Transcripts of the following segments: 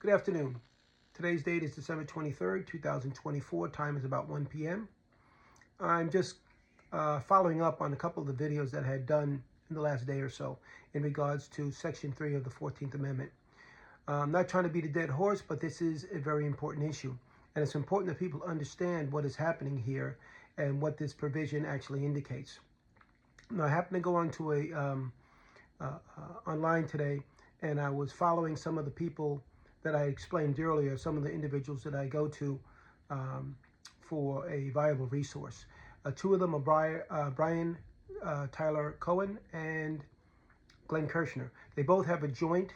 Good afternoon. Today's date is December 23rd, 2024. Time is about 1 p.m. I'm just following up on a couple of the videos that I had done in the last day or so in regards to Section 3 of the 14th Amendment. I'm not trying to beat a dead horse, but this is a very important issue. And it's important that people understand what is happening here and what this provision actually indicates. Now, I happened to go onto online today, and I was following some of the people that I explained earlier, some of the individuals that I go to for a viable resource. Two of them are Brian Tyler Cohen and Glenn Kirschner. They both have a joint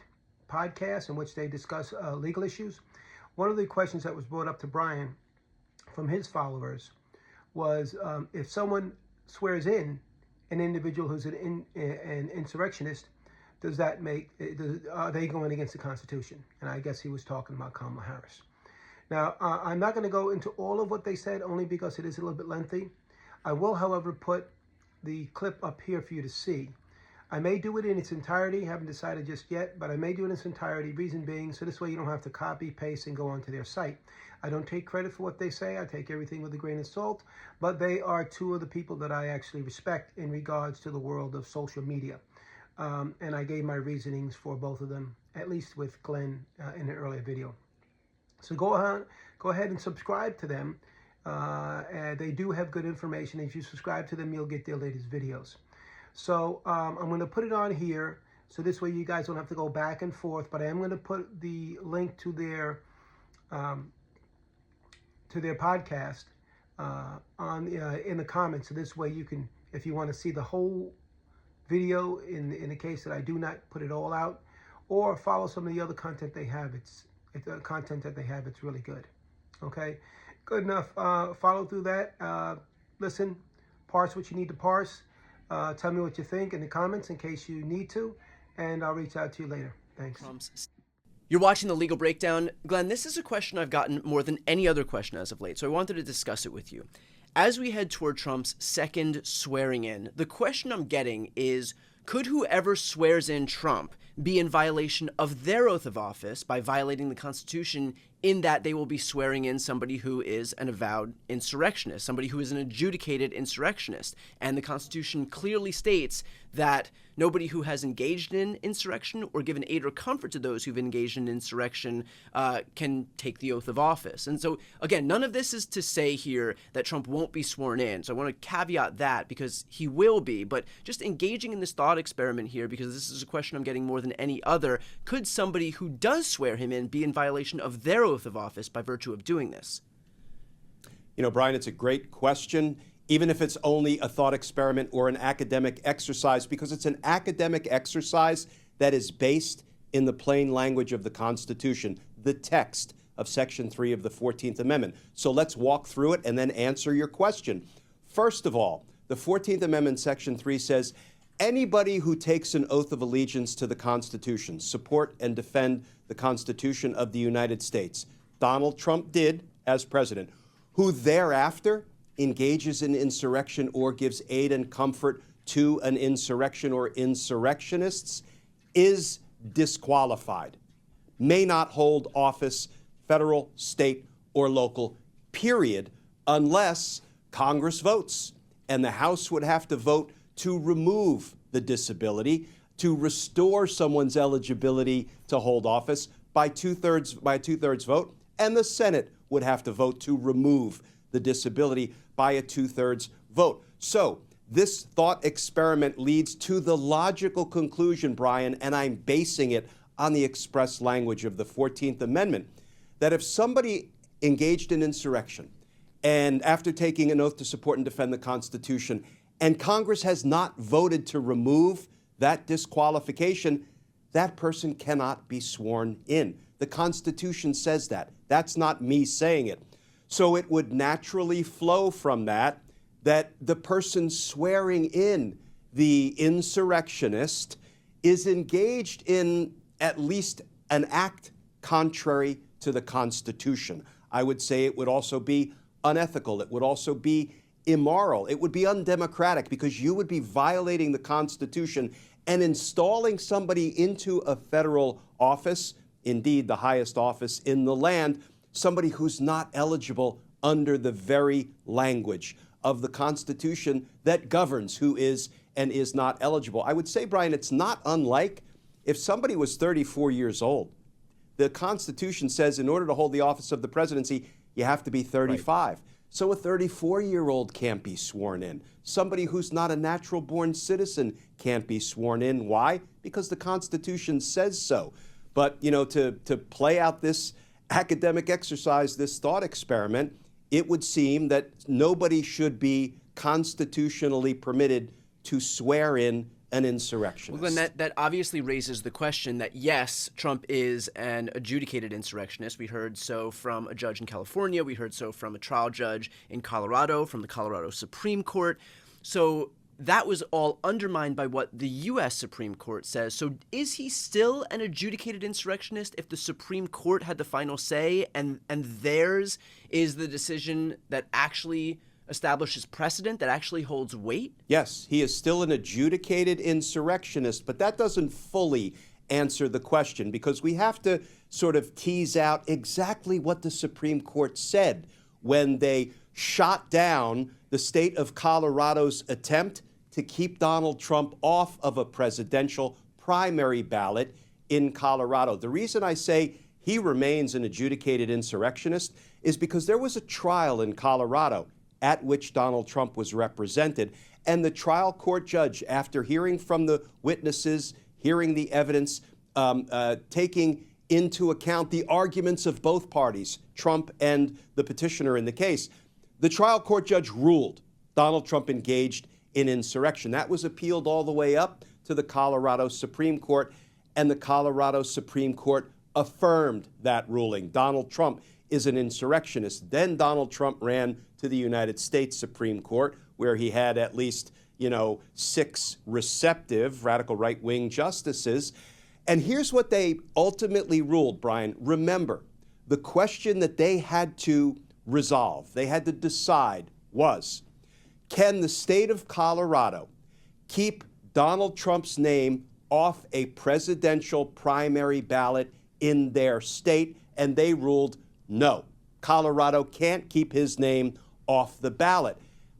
podcast in which they discuss legal issues. One of the questions that was brought up to Brian from his followers was if someone swears in an individual who's an insurrectionist, does that make, are they going against the Constitution? And I guess he was talking about Kamala Harris. Now, I'm not going to go into all of what they said, only because it is a little bit lengthy. I will, however, put the clip up here for you to see. I may do it in its entirety, haven't decided just yet, but I may do it in its entirety, reason being, so this way you don't have to copy, paste, and go onto their site. I don't take credit for what they say. I take everything with a grain of salt, but they are two of the people that I actually respect in regards to the world of social media. And I gave my reasonings for both of them, at least with Glenn in an earlier video. So go ahead and subscribe to them. And they do have good information. If you subscribe to them, you'll get their latest videos. So I'm going to put it on here, so this way you guys don't have to go back and forth. But I am going to put the link to their podcast in the comments. So this way you can, if you want to see the whole video in the case that I do not put it all out, or follow some of the other content they have. It's content that they have. It's really good. Okay, good enough. Follow through that. Listen, parse what you need to parse. Tell me what you think in the comments in case you need to, and I'll reach out to you later. Thanks. You're watching The Legal Breakdown. Glenn, this is a question I've gotten more than any other question as of late, so I wanted to discuss it with you. As we head toward Trump's second swearing in, the question I'm getting is, could whoever swears in Trump be in violation of their oath of office by violating the Constitution, in that they will be swearing in somebody who is an avowed insurrectionist, somebody who is an adjudicated insurrectionist? And the Constitution clearly states that nobody who has engaged in insurrection or given aid or comfort to those who've engaged in insurrection can take the oath of office. And so, again, none of this is to say here that Trump won't be sworn in. So I want to caveat that, because he will be. But just engaging in this thought experiment here, because this is a question I'm getting more than any other, could somebody who does swear him in be in violation of their oath of office by virtue of doing this? You know, Brian, it's a great question, even if it's only a thought experiment or an academic exercise, because it's an academic exercise that is based in the plain language of the Constitution, the text of Section 3 of the 14th Amendment. So let's walk through it and then answer your question. First of all, the 14th Amendment, Section 3 says, anybody who takes an oath of allegiance to the Constitution, support and defend the Constitution of the United States, Donald Trump did as president, who thereafter engages in insurrection or gives aid and comfort to an insurrection or insurrectionists, is disqualified, may not hold office, federal, state, or local, period, unless Congress votes. And the House would have to vote to remove the disability, to restore someone's eligibility to hold office by a two-thirds vote, and the Senate would have to vote to remove the disability by a two-thirds vote. So this thought experiment leads to the logical conclusion, Brian, and I'm basing it on the express language of the 14th Amendment, that if somebody engaged in insurrection and after taking an oath to support and defend the Constitution, and Congress has not voted to remove that disqualification, that person cannot be sworn in. The Constitution says that. That's not me saying it. So it would naturally flow from that the person swearing in the insurrectionist is engaged in at least an act contrary to the Constitution. I would say it would also be unethical. It would also be immoral. It would be undemocratic, because you would be violating the Constitution and installing somebody into a federal office indeed the highest office in the land, somebody who's not eligible under the very language of the Constitution that governs who is and is not eligible. I would say, Brian, it's not unlike if somebody was 34 years old. The Constitution says in order to hold the office of the presidency, you have to be 35. Right. So a 34-year-old can't be sworn in. Somebody who's not a natural-born citizen can't be sworn in. Why? Because the Constitution says so. But, to play out this academic exercise, this thought experiment, it would seem that nobody should be constitutionally permitted to swear in an insurrectionist. Well, then that obviously raises the question that, yes, Trump is an adjudicated insurrectionist. We heard so from a judge in California. We heard so from a trial judge in Colorado, from the Colorado Supreme Court. So that was all undermined by what the U.S. Supreme Court says. So is he still an adjudicated insurrectionist if the Supreme Court had the final say and theirs is the decision that actually establishes precedent, that actually holds weight? Yes, he is still an adjudicated insurrectionist, but that doesn't fully answer the question because we have to sort of tease out exactly what the Supreme Court said when they shot down the state of Colorado's attempt to keep Donald Trump off of a presidential primary ballot in Colorado. The reason I say he remains an adjudicated insurrectionist is because there was a trial in Colorado at which Donald Trump was represented. And the trial court judge, after hearing from the witnesses, hearing the evidence, taking into account the arguments of both parties, Trump and the petitioner in the case, the trial court judge ruled Donald Trump engaged in insurrection. That was appealed all the way up to the Colorado Supreme Court, and the Colorado Supreme Court affirmed that ruling. Donald Trump is an insurrectionist. Then Donald Trump ran to the United States Supreme Court, where he had at least, 6 receptive radical right-wing justices. And here's what they ultimately ruled, Brian. Remember, the question that they had to resolve, they had to decide was, can the state of Colorado keep Donald Trump's name off a presidential primary ballot in their state? And they ruled no. Colorado can't keep his name off the ballot.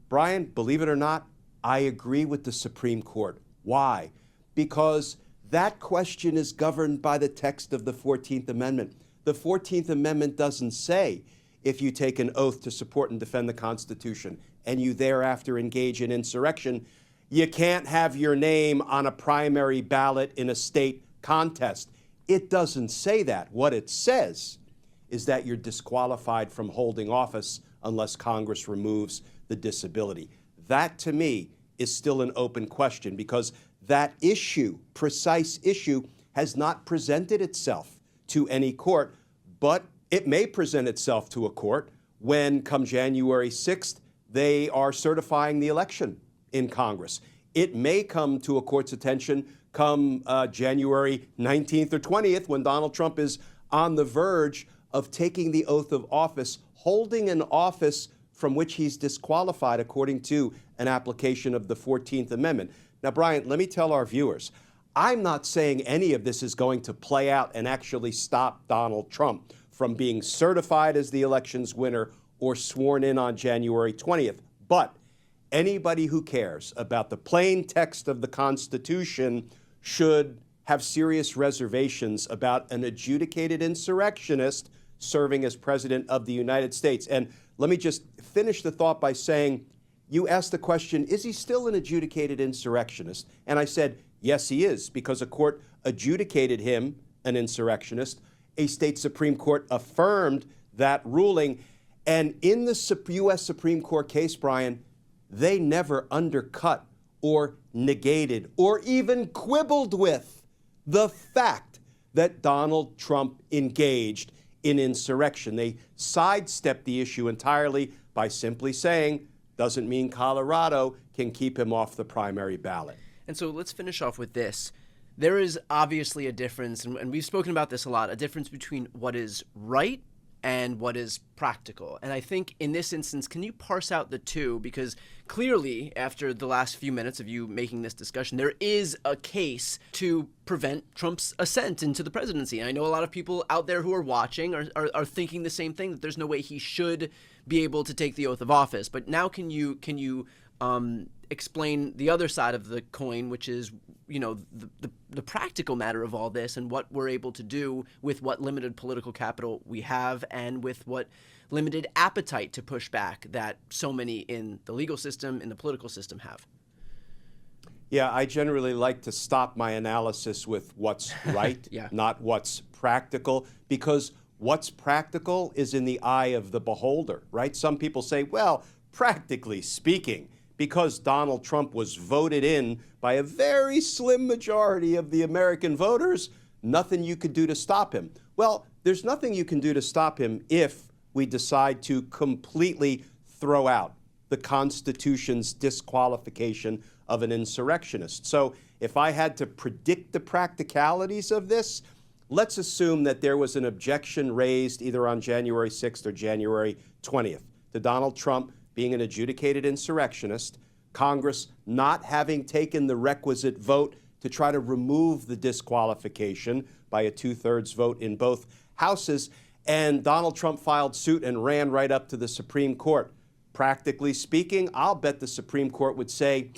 Brian, believe it or not, I agree with the Supreme Court. Why? Because that question is governed by the text of the 14th Amendment. The 14th Amendment doesn't say if you take an oath to support and defend the Constitution and you thereafter engage in insurrection, you can't have your name on a primary ballot in a state contest. It doesn't say that. What it says is that you're disqualified from holding office unless Congress removes the disability. That, to me, is still an open question because that issue, precise issue, has not presented itself to any court, but it may present itself to a court when, come January 6th, they are certifying the election in Congress. It may come to a court's attention come January 19th or 20th when Donald Trump is on the verge of taking the oath of office, holding an office from which he's disqualified according to an application of the 14th Amendment. Now, Brian, let me tell our viewers, I'm not saying any of this is going to play out and actually stop Donald Trump from being certified as the election's winner or sworn in on January 20th. But anybody who cares about the plain text of the Constitution should have serious reservations about an adjudicated insurrectionist serving as president of the United States. And let me just finish the thought by saying, you asked the question, is he still an adjudicated insurrectionist? And I said, yes, he is, because a court adjudicated him an insurrectionist. A state Supreme Court affirmed that ruling. And in the U.S. Supreme Court case, Brian, they never undercut or negated or even quibbled with the fact that Donald Trump engaged in insurrection. They sidestepped the issue entirely by simply saying, doesn't mean Colorado can keep him off the primary ballot. And so let's finish off with this. There is obviously a difference, and we've spoken about this a lot, a difference between what is right and what is practical. And I think in this instance, can you parse out the two? Because clearly, after the last few minutes of you making this discussion, there is a case to prevent Trump's ascent into the presidency. And I know a lot of people out there who are watching are thinking the same thing, that there's no way he should be able to take the oath of office. But now can you explain the other side of the coin, which is, you know, the practical matter of all this and what we're able to do with what limited political capital we have and with what limited appetite to push back that so many in the legal system, in the political system have? Yeah, I generally like to stop my analysis with what's right, Yeah. not what's practical, because what's practical is in the eye of the beholder, right? Some people say, well, practically speaking, because Donald Trump was voted in by a very slim majority of the American voters, nothing you could do to stop him. Well, there's nothing you can do to stop him if we decide to completely throw out the Constitution's disqualification of an insurrectionist. So if I had to predict the practicalities of this, let's assume that there was an objection raised either on January 6th or January 20th to Donald Trump being an adjudicated insurrectionist, Congress not having taken the requisite vote to try to remove the disqualification by a 2/3 vote in both houses, and Donald Trump filed suit and ran right up to the Supreme Court. Practically speaking, I'll bet the Supreme Court would say,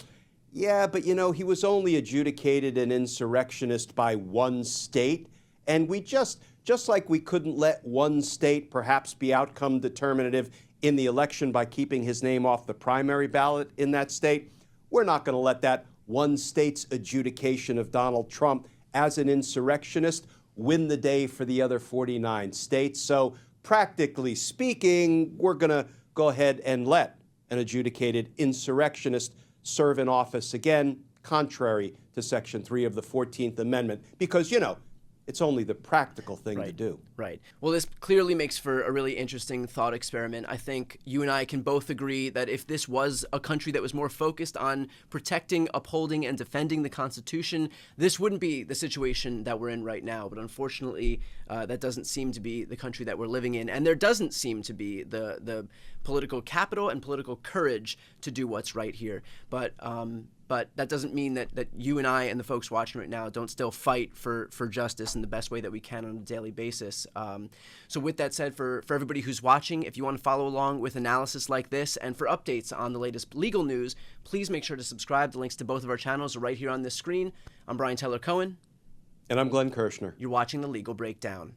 yeah, but you know, he was only adjudicated an insurrectionist by one state, and we just like we couldn't let one state perhaps be outcome determinative in the election by keeping his name off the primary ballot in that state, we're not going to let that one state's adjudication of Donald Trump as an insurrectionist win the day for the other 49 states. So practically speaking, we're going to go ahead and let an adjudicated insurrectionist serve in office again, contrary to Section 3 of the 14th Amendment, because, you know, it's only the practical thing to do. Right. Well, this clearly makes for a really interesting thought experiment. I think you and I can both agree that if this was a country that was more focused on protecting, upholding, and defending the Constitution, this wouldn't be the situation that we're in right now. But unfortunately, that doesn't seem to be the country that we're living in. And there doesn't seem to be the political capital and political courage to do what's right here. But that doesn't mean that you and I and the folks watching right now don't still fight for justice in the best way that we can on a daily basis. So with that said, for everybody who's watching, if you want to follow along with analysis like this and for updates on the latest legal news, please make sure to subscribe. The links to both of our channels are right here on this screen. I'm Brian Taylor Cohen. And I'm Glenn Kirschner. You're watching The Legal Breakdown.